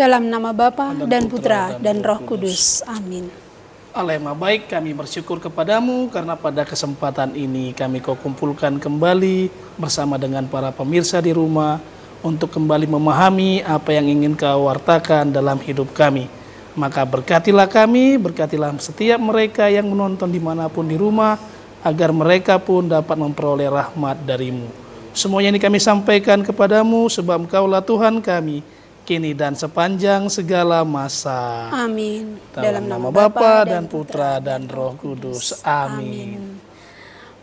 Dalam nama Bapa Dan dan Putra Putra dan Roh Kudus. Amin. Allah yang Maha Baik, kami bersyukur kepadamu karena pada kesempatan ini kami kau kumpulkan kembali bersama dengan para pemirsa di rumah untuk kembali memahami apa yang ingin kau wartakan dalam hidup kami. Maka berkatilah kami, berkatilah setiap mereka yang menonton dimanapun di rumah, agar mereka pun dapat memperoleh rahmat darimu. Semuanya ini kami sampaikan kepadamu sebab Engkaulah Tuhan kami, kini dan sepanjang segala masa. Amin. Dalam nama Bapa dan Putra dan Roh Kudus. Amin.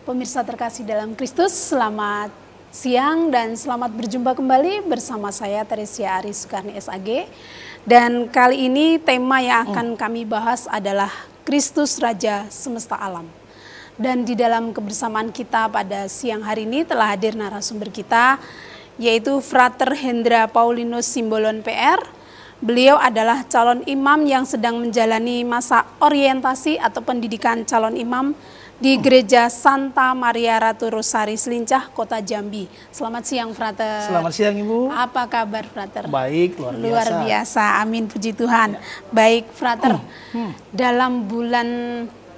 Pemirsa terkasih dalam Kristus, selamat siang dan selamat berjumpa kembali bersama saya Teresia Ari Sukarni SAG. Dan kali ini tema yang akan kami bahas adalah Kristus Raja Semesta Alam. Dan di dalam kebersamaan kita pada siang hari ini telah hadir narasumber kita, yaitu Frater Hendra Paulinus Simbolon PR. Beliau adalah calon imam yang sedang menjalani masa orientasi atau pendidikan calon imam di Gereja Santa Maria Ratu Rosari Selincah, Kota Jambi. Selamat siang, Frater. Selamat siang, Ibu. Apa kabar, Frater? Baik, luar biasa. Luar biasa, amin, puji Tuhan. Baik, Frater, dalam bulan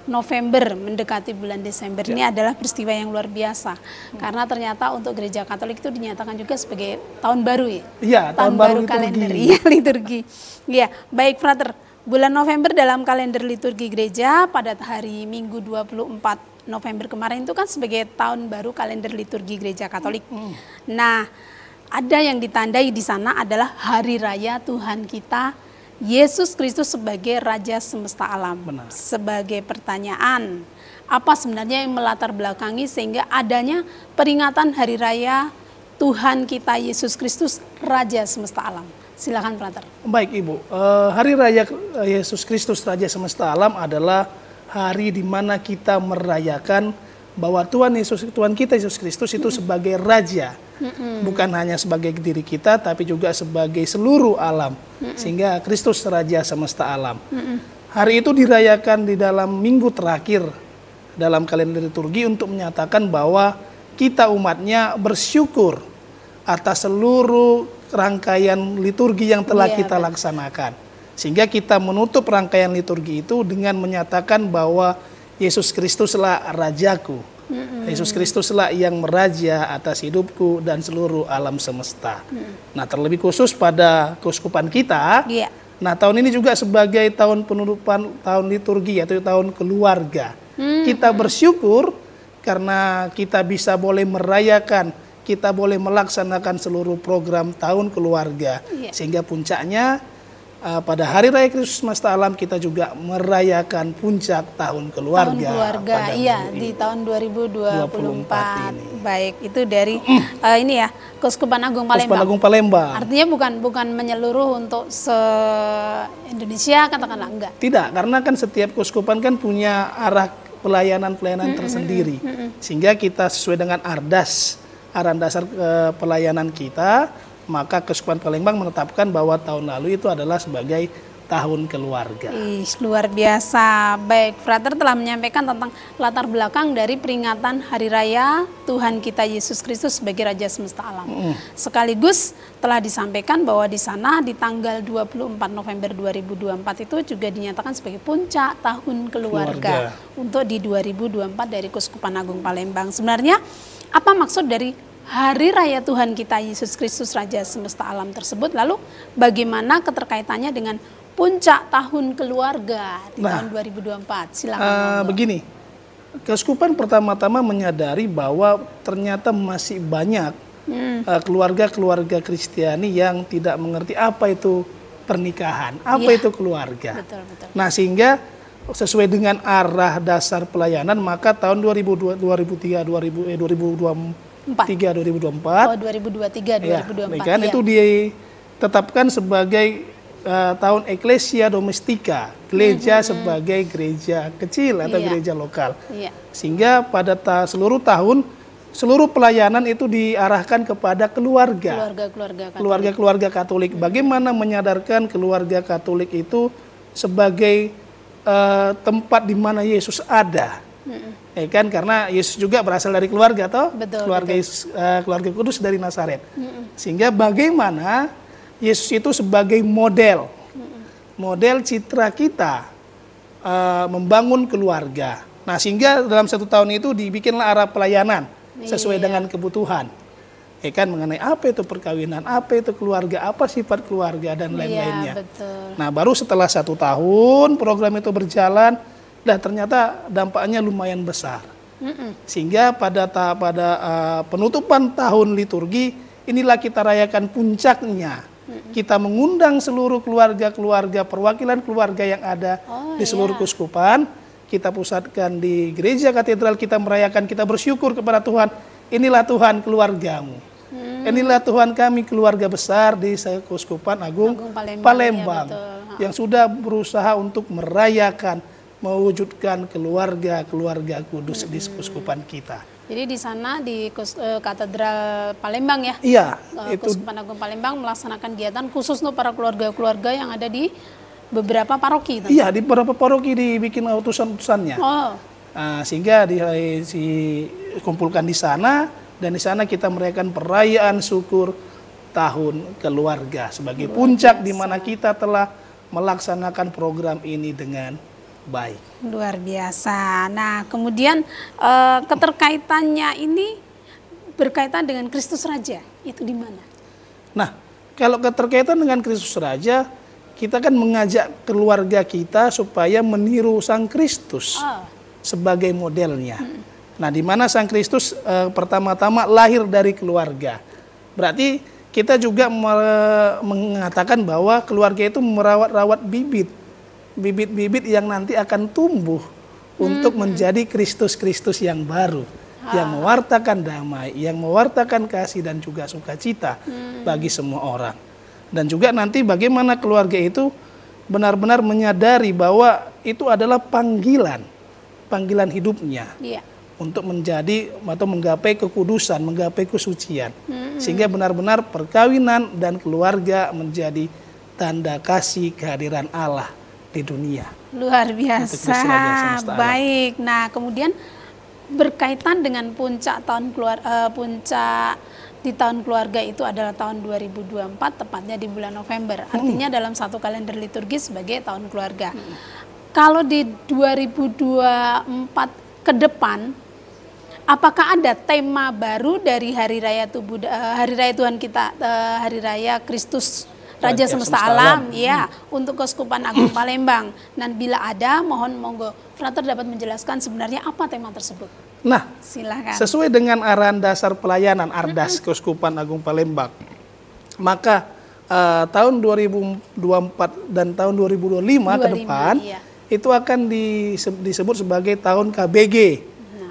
November mendekati bulan Desember ini adalah peristiwa yang luar biasa. Karena ternyata untuk gereja Katolik itu dinyatakan juga sebagai tahun baru ya? Iya, tahun baru kalender, iya, liturgi. Iya, baik, Frater. Bulan November dalam kalender liturgi gereja pada hari Minggu 24 November kemarin itu kan sebagai tahun baru kalender liturgi gereja Katolik. Nah, ada yang ditandai di sana adalah hari raya Tuhan kita Yesus Kristus sebagai Raja Semesta Alam. Benar. Sebagai pertanyaan, apa sebenarnya yang melatar belakangi sehingga adanya peringatan hari raya Tuhan kita Yesus Kristus Raja Semesta Alam? Silakan, Frater. Baik, Ibu. Hari Raya Yesus Kristus Raja Semesta Alam adalah hari di mana kita merayakan bahwa Tuhan kita Yesus Kristus itu sebagai Raja. Bukan hanya sebagai diri kita, tapi juga sebagai seluruh alam. Sehingga Kristus Raja Semesta Alam. Hari itu dirayakan di dalam minggu terakhir dalam kalender liturgi untuk menyatakan bahwa kita umatnya bersyukur atas seluruh rangkaian liturgi yang telah kita laksanakan. Sehingga kita menutup rangkaian liturgi itu dengan menyatakan bahwa Yesus Kristuslah Rajaku. Yesus Kristuslah yang meraja atas hidupku dan seluruh alam semesta. Nah, terlebih khusus pada keuskupan kita. Nah, tahun ini juga sebagai tahun penutupan tahun liturgi, yaitu tahun keluarga. Kita bersyukur karena kita bisa boleh merayakan, kita boleh melaksanakan seluruh program tahun keluarga. Sehingga puncaknya pada Hari Raya Kristus Semesta Alam kita juga merayakan puncak tahun keluarga. Tahun keluarga, iya, di tahun 2024 ini. Baik, itu dari ini ya, Keuskupan Agung Palembang. Keuskupan Agung Palembang. Artinya bukan menyeluruh untuk se-Indonesia, katakanlah, enggak. Tidak, karena kan setiap keuskupan kan punya arah pelayanan tersendiri. Sehingga kita sesuai dengan arahan dasar pelayanan kita, maka Keuskupan Palembang menetapkan bahwa tahun lalu itu adalah sebagai tahun keluarga. Luar biasa. Baik, Frater telah menyampaikan tentang latar belakang dari peringatan Hari Raya Tuhan kita Yesus Kristus sebagai Raja Semesta Alam. Sekaligus telah disampaikan bahwa di sana di tanggal 24 November 2024 itu juga dinyatakan sebagai puncak tahun keluarga. Untuk di 2024 dari Keuskupan Agung Palembang. Sebenarnya apa maksud dari Hari Raya Tuhan kita Yesus Kristus Raja Semesta Alam tersebut? Lalu bagaimana keterkaitannya dengan puncak tahun keluarga di tahun 2024? Silakan. Begini, Keuskupan pertama-tama menyadari bahwa ternyata masih banyak keluarga-keluarga Kristiani yang tidak mengerti apa itu pernikahan, apa itu keluarga. Betul. Nah, sehingga sesuai dengan arah dasar pelayanan, maka tahun 2023 itu ditetapkan sebagai tahun Ecclesia Domestika, gereja sebagai gereja kecil atau gereja lokal. Sehingga pada seluruh tahun, seluruh pelayanan itu diarahkan kepada keluarga Katolik. Bagaimana menyadarkan keluarga Katolik itu sebagai tempat di mana Yesus ada. Kan karena Yesus juga berasal dari keluarga, keluarga Yesus, keluarga kudus dari Nazaret. Sehingga bagaimana Yesus itu sebagai model, model citra kita membangun keluarga. Nah, sehingga dalam 1 tahun itu dibikinlah arah pelayanan sesuai dengan kebutuhan. Kan mengenai apa itu perkawinan, apa itu keluarga, apa sifat keluarga dan lain-lainnya. Betul. Nah, baru setelah 1 tahun program itu berjalan, ternyata dampaknya lumayan besar. Sehingga pada penutupan tahun liturgi inilah kita rayakan puncaknya. Kita mengundang seluruh keluarga-keluarga, perwakilan keluarga yang ada di seluruh keuskupan. Kita pusatkan di gereja katedral, kita merayakan, kita bersyukur kepada Tuhan. Inilah Tuhan keluargamu. Inilah Tuhan kami, keluarga besar di Keuskupan Agung Palembang, yang sudah berusaha untuk merayakan, mewujudkan keluarga kudus di Keuskupan kita. Jadi di sana di Katedral Palembang ya? Iya. Keuskupan Agung Palembang melaksanakan kegiatan khusus untuk para keluarga-keluarga yang ada di beberapa paroki. Iya, di beberapa paroki dibikin utusan-utusannya. Sehingga dikumpulkan di sana. Dan di sana kita merayakan perayaan syukur tahun keluarga sebagai puncak di mana kita telah melaksanakan program ini dengan baik. Luar biasa. Nah, kemudian keterkaitannya ini berkaitan dengan Kristus Raja. Itu di mana? Nah, kalau keterkaitan dengan Kristus Raja, kita kan mengajak keluarga kita supaya meniru Sang Kristus sebagai modelnya. Nah, di mana Sang Kristus pertama-tama lahir dari keluarga. Berarti kita juga mengatakan bahwa keluarga itu merawat-rawat bibit-bibit yang nanti akan tumbuh untuk menjadi Kristus-Kristus yang baru, yang mewartakan damai, yang mewartakan kasih dan juga sukacita bagi semua orang. Dan juga nanti bagaimana keluarga itu benar-benar menyadari bahwa itu adalah panggilan hidupnya. Untuk menjadi atau menggapai kekudusan, menggapai kesucian. Sehingga benar-benar perkawinan dan keluarga menjadi tanda kasih kehadiran Allah di dunia. Luar biasa. Baik. Nah, kemudian berkaitan dengan puncak di tahun keluarga itu adalah tahun 2024, tepatnya di bulan November. Artinya dalam satu kalender liturgis sebagai tahun keluarga. Kalau di 2024 ke depan, apakah ada tema baru dari Hari Raya Tuhan kita, Hari Raya Kristus Raja Semesta Alam, ya, untuk Keuskupan Agung Palembang? Dan bila ada, monggo Frater dapat menjelaskan sebenarnya apa tema tersebut. Nah, silakan. Sesuai dengan arahan dasar pelayanan Ardas Keuskupan Agung Palembang, maka tahun 2024 dan tahun 2025 ke depan itu akan disebut sebagai tahun KBG.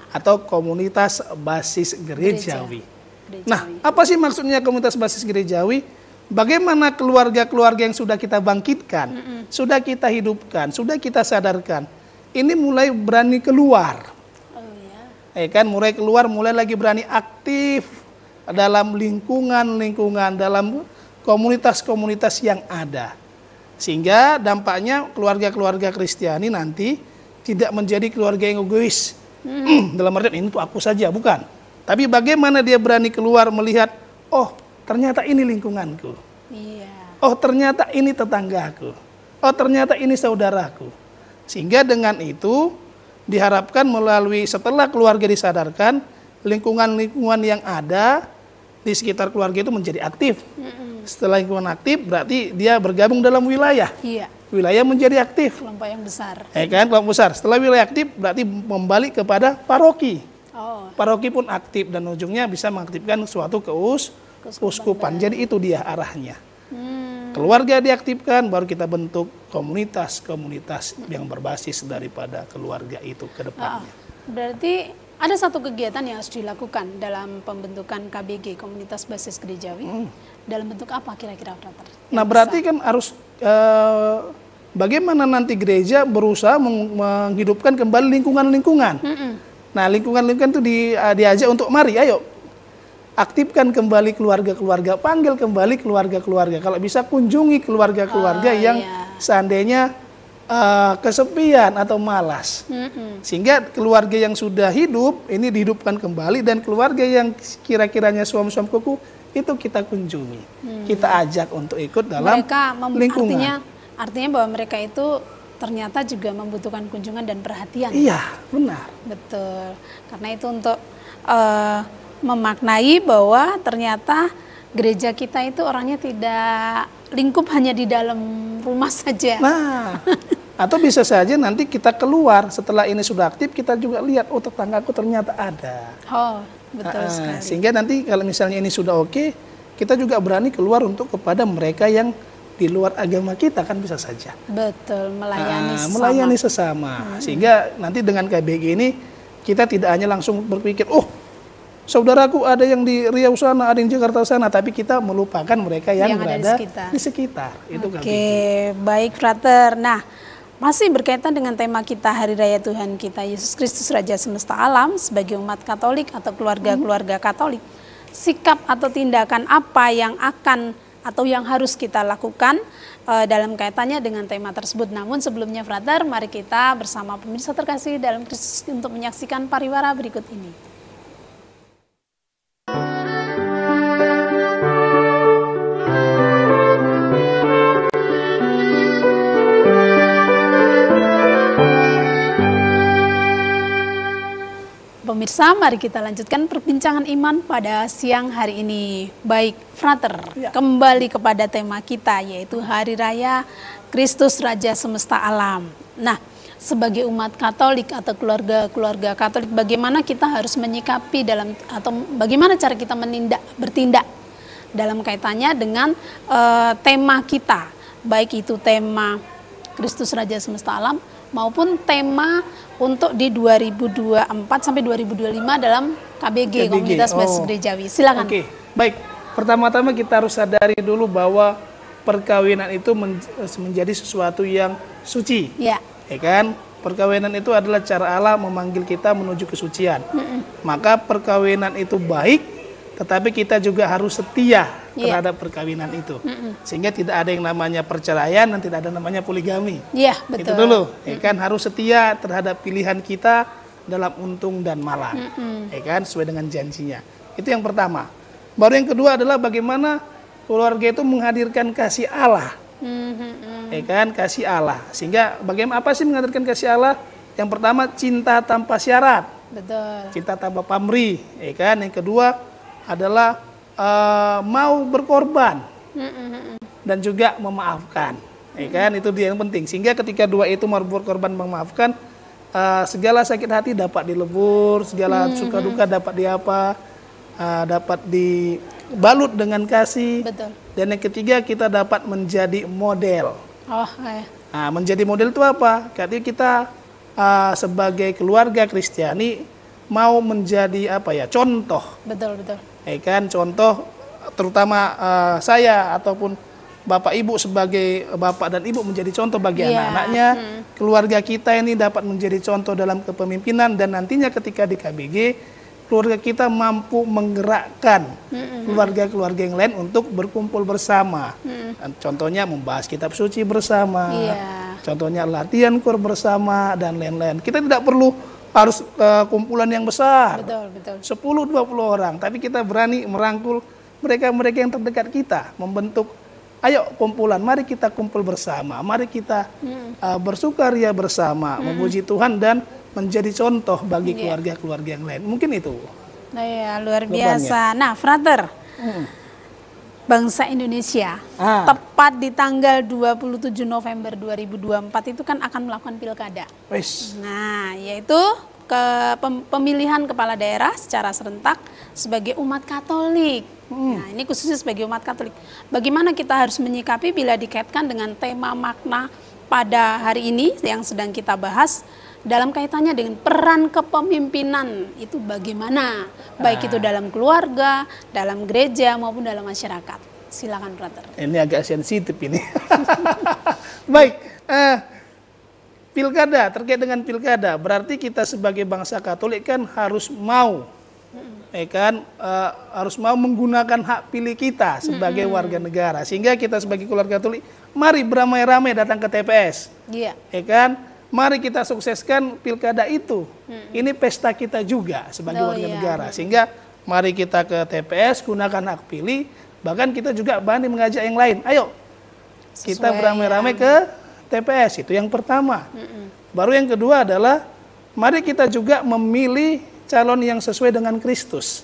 Atau komunitas basis gerejawi. Nah, apa sih maksudnya komunitas basis gerejawi? Bagaimana keluarga-keluarga yang sudah kita bangkitkan, sudah kita hidupkan, sudah kita sadarkan, ini mulai berani keluar. Mulai keluar, mulai lagi berani aktif dalam lingkungan, dalam komunitas-komunitas yang ada. Sehingga dampaknya keluarga-keluarga Kristiani nanti tidak menjadi keluarga yang egois. Dalam artian ini tuh aku saja, bukan. Tapi bagaimana dia berani keluar melihat, oh ternyata ini lingkunganku. Oh ternyata ini tetanggaku. Oh ternyata ini saudaraku. Sehingga dengan itu diharapkan melalui setelah keluarga disadarkan, lingkungan-lingkungan yang ada di sekitar keluarga itu menjadi aktif. Setelah lingkungan aktif berarti dia bergabung dalam wilayah. Wilayah menjadi aktif. Kelompok yang besar. Kelompok besar. Setelah wilayah aktif berarti kembali kepada paroki. Paroki pun aktif dan ujungnya bisa mengaktifkan suatu keuskupan. Jadi itu dia arahnya. Keluarga diaktifkan, baru kita bentuk komunitas-komunitas yang berbasis daripada keluarga itu ke depannya. Berarti ada satu kegiatan yang harus dilakukan dalam pembentukan KBG, komunitas basis gerejawi. Dalam bentuk apa kira-kira, Frater? Nah, berarti kan harus bagaimana nanti gereja berusaha menghidupkan kembali lingkungan-lingkungan. Nah, lingkungan-lingkungan itu diajak untuk mari, ayo aktifkan kembali keluarga-keluarga, panggil kembali keluarga-keluarga. Kalau bisa kunjungi keluarga-keluarga yang seandainya kesepian atau malas. Sehingga keluarga yang sudah hidup ini dihidupkan kembali, dan keluarga yang kira-kiranya suam-suam kuku itu kita kunjungi, kita ajak untuk ikut dalam Mereka lingkungan. artinya bahwa mereka itu ternyata juga membutuhkan kunjungan dan perhatian. Iya, benar. Betul. Karena itu untuk memaknai bahwa ternyata gereja kita itu orangnya tidak lingkup hanya di dalam rumah saja. Nah, atau bisa saja nanti kita keluar setelah ini sudah aktif, kita juga lihat, oh tetanggaku ternyata ada. Oh, betul sekali. Sehingga nanti kalau misalnya ini sudah oke, kita juga berani keluar untuk kepada mereka yang di luar agama kita, kan bisa saja. Betul, melayani sesama. Sehingga nanti dengan KBG ini kita tidak hanya langsung berpikir, oh saudaraku ada yang di Riau sana, ada yang di Jakarta sana, tapi kita melupakan mereka yang berada di sekitar. Itu Oke, baik Frater. Nah, masih berkaitan dengan tema kita Hari Raya Tuhan kita Yesus Kristus Raja Semesta Alam sebagai umat Katolik atau keluarga-keluarga Katolik. Sikap atau tindakan apa yang akan atau yang harus kita lakukan dalam kaitannya dengan tema tersebut. Namun sebelumnya Frater, mari kita bersama pemirsa terkasih dalam Kristus untuk menyaksikan pariwara berikut ini. Pemirsa, mari kita lanjutkan perbincangan iman pada siang hari ini. Baik, Frater, kembali kepada tema kita, yaitu Hari Raya Kristus Raja Semesta Alam. Nah, sebagai umat Katolik atau keluarga-keluarga Katolik, bagaimana kita harus menyikapi atau bagaimana cara kita bertindak dalam kaitannya dengan tema kita, baik itu tema Kristus Raja Semesta Alam maupun tema untuk di 2024 sampai 2025 dalam KBG, Komunitas Basis Gerejawi. Silakan. Oke, baik. Pertama-tama kita harus sadari dulu bahwa perkawinan itu menjadi sesuatu yang suci. Ya kan? Perkawinan itu adalah cara Allah memanggil kita menuju kesucian. Maka perkawinan itu baik, tetapi kita juga harus setia terhadap perkawinan itu. Sehingga tidak ada yang namanya perceraian dan tidak ada namanya poligami. Iya, betul. Itu dulu. Kan harus setia terhadap pilihan kita dalam untung dan malang. Kan sesuai dengan janjinya. Itu yang pertama. Baru yang kedua adalah bagaimana keluarga itu menghadirkan kasih Allah. Kan kasih Allah. Sehingga bagaimana apa sih menghadirkan kasih Allah? Yang pertama cinta tanpa syarat. Betul. Cinta tanpa pamrih. Kan yang kedua adalah mau berkorban dan juga memaafkan, kan itu dia yang penting. Sehingga ketika dua itu mau berkorban memaafkan, segala sakit hati dapat dilebur, segala suka duka dapat dapat dibalut dengan kasih. Betul. Dan yang ketiga kita dapat menjadi model. Menjadi model itu apa? Karena kita sebagai keluarga Kristiani mau menjadi contoh. Betul. Kan contoh terutama saya ataupun Bapak Ibu sebagai Bapak dan Ibu menjadi contoh bagi anak-anaknya. Keluarga kita ini dapat menjadi contoh dalam kepemimpinan, dan nantinya ketika di KBG keluarga kita mampu menggerakkan keluarga-keluarga yang lain untuk berkumpul bersama. Contohnya membahas kitab suci bersama. Contohnya latihan kur bersama dan lain-lain. Kita tidak perlu harus kumpulan yang besar, 10-20 orang, tapi kita berani merangkul mereka-mereka yang terdekat kita, membentuk, ayo kumpulan, mari kita kumpul bersama, mari kita bersukaria bersama, memuji Tuhan dan menjadi contoh bagi keluarga-keluarga yang lain. Mungkin itu. Nah ya, luar biasa. Nah, Frater, bangsa Indonesia tepat di tanggal 27 November 2024 itu kan akan melakukan pilkada. Nah, yaitu pemilihan kepala daerah secara serentak sebagai umat Katolik. Nah, ini khususnya sebagai umat Katolik. Bagaimana kita harus menyikapi bila dikaitkan dengan tema makna pada hari ini yang sedang kita bahas dalam kaitannya dengan peran kepemimpinan itu bagaimana, baik itu dalam keluarga, dalam gereja maupun dalam masyarakat. Silakan, Frater. Ini agak sensitif ini. Baik, pilkada, terkait dengan pilkada, berarti kita sebagai bangsa Katolik kan harus mau, harus mau menggunakan hak pilih kita sebagai warga negara. Sehingga kita sebagai keluarga Katolik, mari beramai-ramai datang ke TPS, kan? Mari kita sukseskan pilkada itu. Ini pesta kita juga sebagai warga negara. Sehingga Mari kita ke TPS, gunakan hak pilih. Bahkan kita juga berani mengajak yang lain. Ayo, kita beramai-ramai ke TPS. Itu yang pertama. Baru yang kedua adalah, mari kita juga memilih calon yang sesuai dengan Kristus.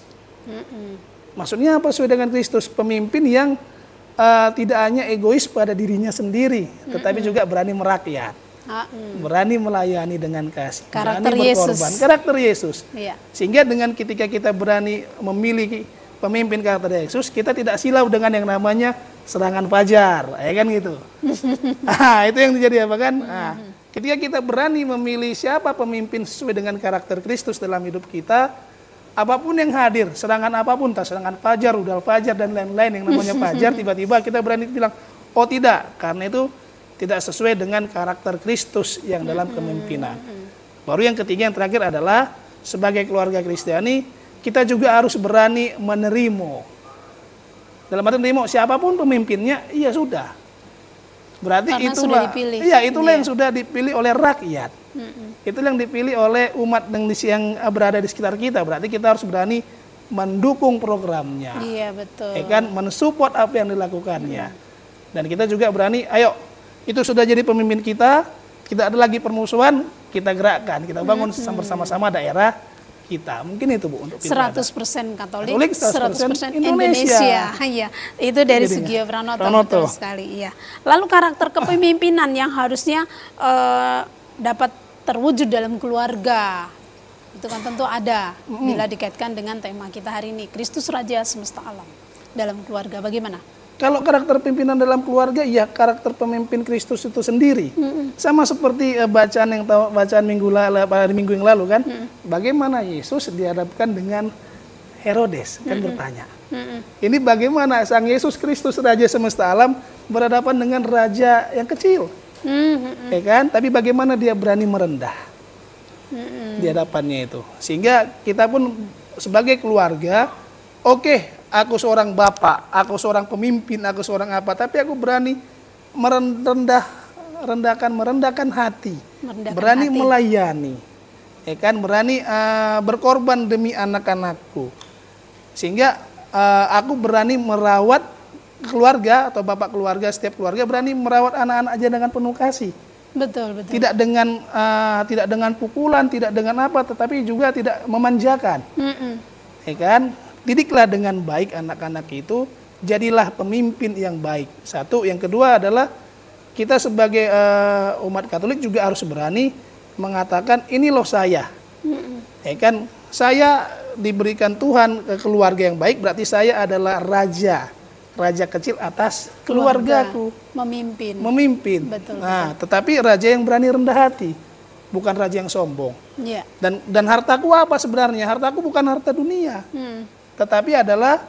Maksudnya apa sesuai dengan Kristus? Pemimpin yang tidak hanya egois pada dirinya sendiri, tetapi juga berani merakyat. Berani melayani dengan kasih, Karakter berani berkorban, Yesus. karakter Yesus. Iya. Sehingga dengan ketika kita berani memilih pemimpin karakter Yesus, kita tidak silau dengan yang namanya serangan fajar, ya kan gitu. Itu yang terjadi apa kan? Ketika kita berani memilih siapa pemimpin sesuai dengan karakter Kristus dalam hidup kita, apapun yang hadir, serangan apapun, entah serangan fajar, rudal fajar dan lain-lain yang namanya fajar, tiba-tiba kita berani bilang, oh tidak, karena itu tidak sesuai dengan karakter Kristus yang dalam kepemimpinan. Baru yang ketiga, yang terakhir adalah sebagai keluarga Kristiani, kita juga harus berani menerima. Dalam arti menerima siapapun pemimpinnya, iya sudah. Berarti Karena itulah, sudah dipilih. iya itulah yang sudah dipilih oleh rakyat. Itulah yang dipilih oleh umat yang berada di sekitar kita. Berarti kita harus berani mendukung programnya. Iya, betul. Ya kan, mensupport apa yang dilakukannya. Dan kita juga berani, ayo, itu sudah jadi pemimpin kita ada lagi permusuhan, kita gerakkan, kita bangun bersama-sama daerah kita. Mungkin itu Bu untuk pilkada. 100% Katolik, Katolik, 100% Indonesia. Iya, itu dari Jadinya. Sugio Pranoto, Pranoto. betul sekali. Iya. Lalu karakter kepemimpinan yang harusnya dapat terwujud dalam keluarga, itu kan tentu ada bila dikaitkan dengan tema kita hari ini, Kristus Raja Semesta Alam dalam keluarga. Bagaimana? Kalau karakter pimpinan dalam keluarga, ya karakter pemimpin Kristus itu sendiri. Sama seperti bacaan minggu yang lalu kan. Bagaimana Yesus dihadapkan dengan Herodes, kan bertanya. Ini bagaimana Sang Yesus Kristus Raja Semesta Alam berhadapan dengan raja yang kecil. Ya kan? Tapi bagaimana dia berani merendah di hadapannya itu. Sehingga kita pun sebagai keluarga, oke, aku seorang bapak, aku seorang pemimpin, aku seorang apa, tapi aku berani merendahkan hati, berani melayani, ya kan, berani berkorban demi anak-anakku, sehingga aku berani merawat keluarga atau bapak keluarga, setiap keluarga berani merawat anak-anak aja dengan penuh kasih. Betul, betul. Tidak dengan pukulan, tidak dengan apa, tetapi juga tidak memanjakan, ya kan. Didiklah dengan baik anak-anak itu, jadilah pemimpin yang baik. Satu, yang kedua adalah kita sebagai umat Katolik juga harus berani mengatakan ini loh saya. Ya kan, saya diberikan Tuhan ke keluarga yang baik, berarti saya adalah raja kecil atas keluargaku. Memimpin. Betul, nah, tetapi raja yang berani rendah hati, bukan raja yang sombong. Yeah. Dan hartaku apa sebenarnya? Hartaku bukan harta dunia. Tetapi adalah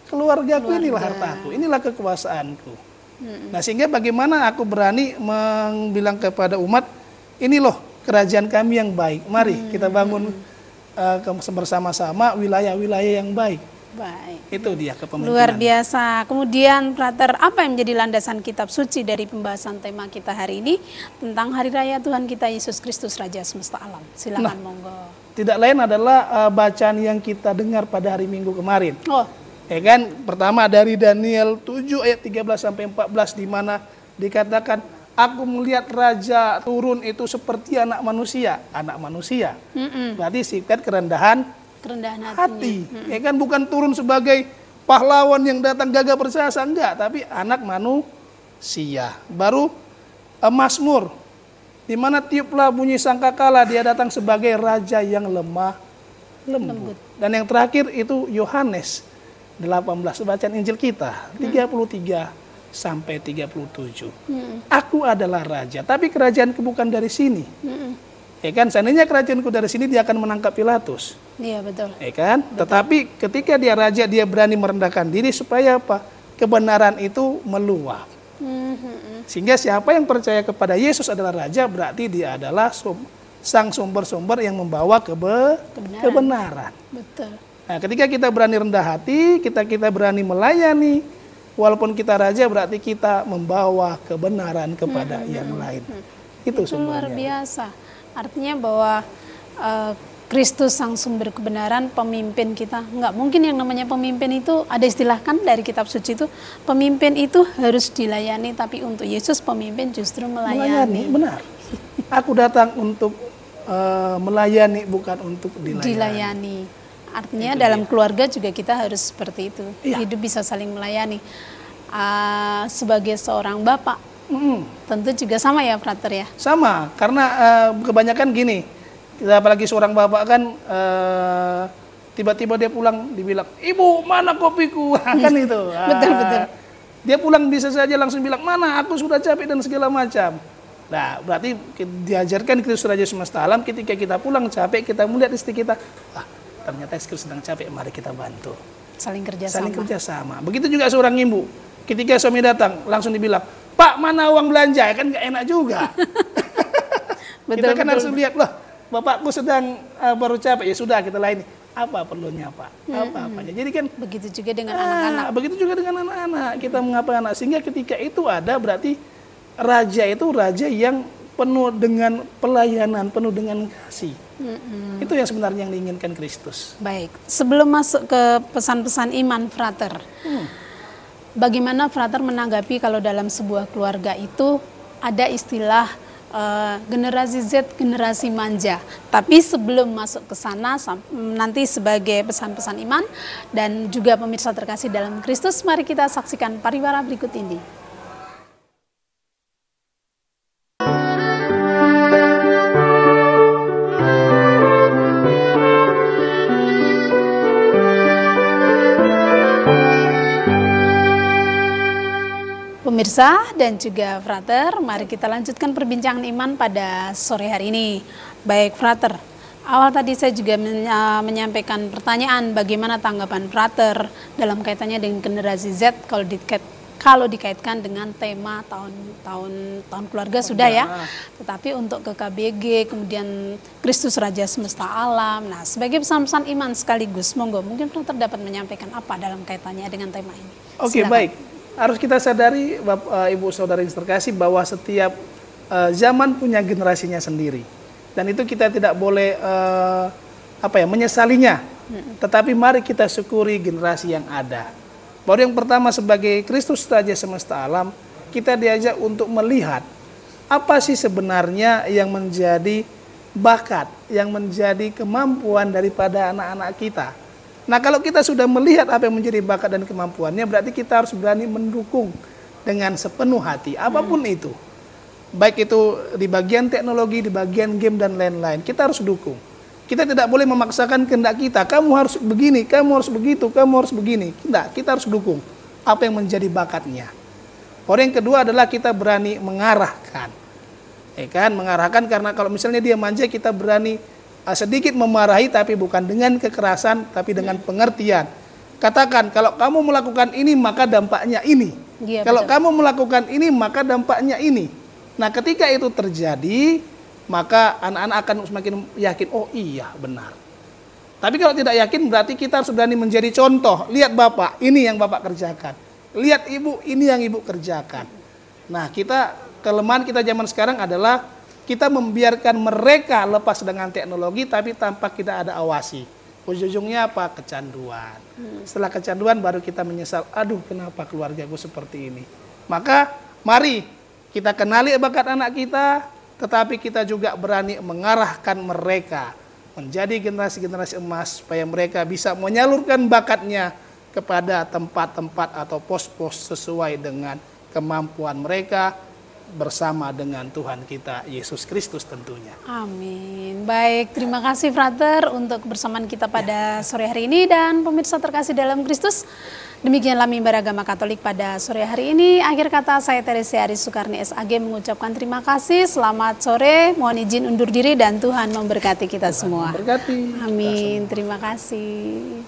keluargaku, inilah hartaku, inilah kekuasaanku. Nah, sehingga bagaimana aku berani bilang kepada umat, ini loh kerajaan kami yang baik. Mari kita bangun bersama-sama wilayah-wilayah yang baik. Baik. Itu dia kepemimpinan. Luar biasa. Kemudian, Frater, apa yang menjadi landasan kitab suci dari pembahasan tema kita hari ini tentang Hari Raya Tuhan kita Yesus Kristus Raja Semesta Alam? Silakan, monggo. Tidak lain adalah bacaan yang kita dengar pada hari Minggu kemarin. Oh. Ya kan, pertama dari Daniel 7 ayat 13 sampai 14 di mana dikatakan, aku melihat raja turun itu seperti anak manusia. Anak manusia. Berarti sifat kerendahan hati. Ya kan, bukan turun sebagai pahlawan yang datang gagah perkasa, enggak, tapi anak manusia. Baru Mazmur, di mana tiuplah bunyi sangkakala, dia datang sebagai raja yang lemah lembut. Dan yang terakhir itu Yohanes 18, bacaan Injil kita 33 sampai 37. Aku adalah raja, tapi kerajaanku bukan dari sini. Ya kan, seandainya kerajaanku dari sini, dia akan menangkap Pilatus. Iya, betul. Ya kan? Betul. Tetapi ketika dia raja, dia berani merendahkan diri supaya apa? Kebenaran itu meluap. Sehingga siapa yang percaya kepada Yesus adalah raja, berarti dia adalah sang sumber-sumber yang membawa kebenaran. Betul. Nah, ketika kita berani rendah hati, kita berani melayani, walaupun kita raja, berarti kita membawa kebenaran kepada yang lain. Itu sumbernya. Luar biasa. Artinya bahwa Kristus sang sumber kebenaran, pemimpin kita. Enggak mungkin yang namanya pemimpin itu, ada istilah kan dari kitab suci itu, pemimpin itu harus dilayani, tapi untuk Yesus pemimpin justru melayani. Benar. Aku datang untuk melayani, bukan untuk dilayani. Artinya itu dalam keluarga juga kita harus seperti itu. Iya. Hidup bisa saling melayani. Sebagai seorang bapak, tentu juga sama ya, Frater ya? Sama, karena kebanyakan gini, apalagi seorang bapak kan tiba-tiba dia pulang dibilang, "Ibu, mana kopiku?" Kan itu. Betul. Dia pulang bisa saja langsung bilang, "Mana, aku sudah capek," dan segala macam. Nah, berarti diajarkan Kristus Raja Semesta Alam, ketika kita pulang capek, kita melihat istri kita, ternyata istri sedang capek, mari kita bantu. Saling kerjasama. Begitu juga seorang ibu, ketika suami datang langsung dibilang, "Pak, mana uang belanja?" Kan nggak enak juga. Kita kan harus lihat, loh, bapakku sedang baru capek, ya sudah kita layani. Apa perlunya, Pak? Apa-apanya. Jadi kan begitu juga dengan anak-anak. Begitu juga dengan anak-anak. Kita mengapa anak, sehingga ketika itu ada, berarti raja itu raja yang penuh dengan pelayanan, penuh dengan kasih. Itu yang sebenarnya yang diinginkan Kristus. Baik, sebelum masuk ke pesan-pesan iman, Frater, bagaimana Frater menanggapi kalau dalam sebuah keluarga itu ada istilah generasi Z, generasi manja. Tapi sebelum masuk ke sana, nanti sebagai pesan-pesan iman dan juga pemirsa terkasih dalam Kristus, mari kita saksikan pariwara berikut ini. Pemirsa dan juga Frater, mari kita lanjutkan perbincangan iman pada sore hari ini. Baik Frater, awal tadi saya juga menyampaikan pertanyaan bagaimana tanggapan Frater dalam kaitannya dengan generasi Z kalau dikaitkan dengan tema tahun keluarga sudah ya. Tetapi untuk ke KBG, kemudian Kristus Raja Semesta Alam. Nah, sebagai pesan-pesan iman sekaligus, monggo mungkin Frater dapat menyampaikan apa dalam kaitannya dengan tema ini. Oke, baik. Harus kita sadari, Bapak, Ibu, Saudara yang terkasih, bahwa setiap zaman punya generasinya sendiri. Dan itu kita tidak boleh menyesalinya. Tetapi mari kita syukuri generasi yang ada. Baru yang pertama, sebagai Kristus Raja Semesta Alam, kita diajak untuk melihat apa sih sebenarnya yang menjadi bakat, yang menjadi kemampuan daripada anak-anak kita. Nah, kalau kita sudah melihat apa yang menjadi bakat dan kemampuannya, berarti kita harus berani mendukung dengan sepenuh hati, apapun itu. Baik itu di bagian teknologi, di bagian game, dan lain-lain. Kita harus dukung. Kita tidak boleh memaksakan kehendak kita, kamu harus begini, kamu harus begitu, kamu harus begini. Tidak, kita harus dukung apa yang menjadi bakatnya. Orang yang kedua adalah kita berani mengarahkan. Mengarahkan, karena kalau misalnya dia manja, kita berani sedikit memarahi, tapi bukan dengan kekerasan, tapi dengan pengertian. Katakan, kalau kamu melakukan ini, maka dampaknya ini. Ya, kalau kamu melakukan ini, maka dampaknya ini. Nah, ketika itu terjadi, maka anak-anak akan semakin yakin, oh iya, benar. Tapi kalau tidak yakin, berarti kita harus berani menjadi contoh. Lihat Bapak, ini yang Bapak kerjakan. Lihat Ibu, ini yang Ibu kerjakan. Nah, kelemahan kita zaman sekarang adalah kita membiarkan mereka lepas dengan teknologi, tapi tanpa kita ada awasi. Ujung-ujungnya apa? Kecanduan. Setelah kecanduan baru kita menyesal, aduh kenapa keluargaku seperti ini. Maka mari kita kenali bakat anak kita, tetapi kita juga berani mengarahkan mereka menjadi generasi-generasi emas, supaya mereka bisa menyalurkan bakatnya kepada tempat-tempat atau pos-pos sesuai dengan kemampuan mereka, bersama dengan Tuhan kita Yesus Kristus tentunya. Amin. Baik, terima kasih Frater untuk kebersamaan kita pada sore hari ini, dan pemirsa terkasih dalam Kristus. Demikianlah mimbar agama Katolik pada sore hari ini. Akhir kata, saya Teresia Aris Sukarni SAG mengucapkan terima kasih. Selamat sore, mohon izin undur diri, dan Tuhan memberkati kita semua. Memberkati. Amin. Terima kasih.